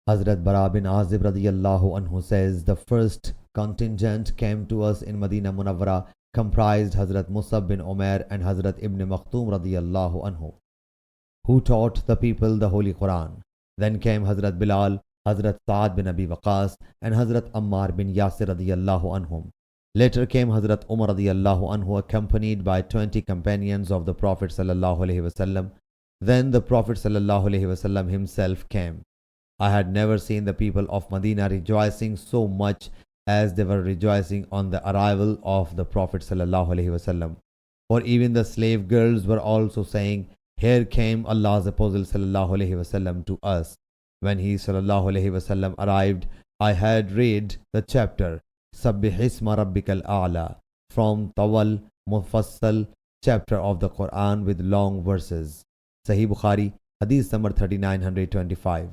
Hazrat Bara bin Azib radiyallahu anhu says, the first contingent came to us in Medina Munawwara, comprised Hazrat Moosa bin Umair and Hazrat Ibn Makhtoom radiyallahu anhu, who taught the people the Holy Quran. Then came Hazrat Bilal, Hazrat Saad bin Abi Waqas, and Hazrat Ammar bin Yasir radiyallahu anhum. Later came Hazrat Umar radiyallahu anhu, accompanied by 20 companions of the Prophet sallallahu alaihi wasallam. Then the Prophet sallallahu alaihi wasallam himself came. I had never seen the people of Medina rejoicing so much as they were rejoicing on the arrival of the Prophet sallallahu alaihi wasallam. For even the slave girls were also saying, "Here came Allah's Apostle sallallahu alaihi wasallam to us." When he sallallahu alaihi wasallam arrived, I had read the chapter Sabbih isma rabbikal a'la from Tawal Mufassal chapter of the Quran with long verses. Sahih Bukhari, Hadith number 3925.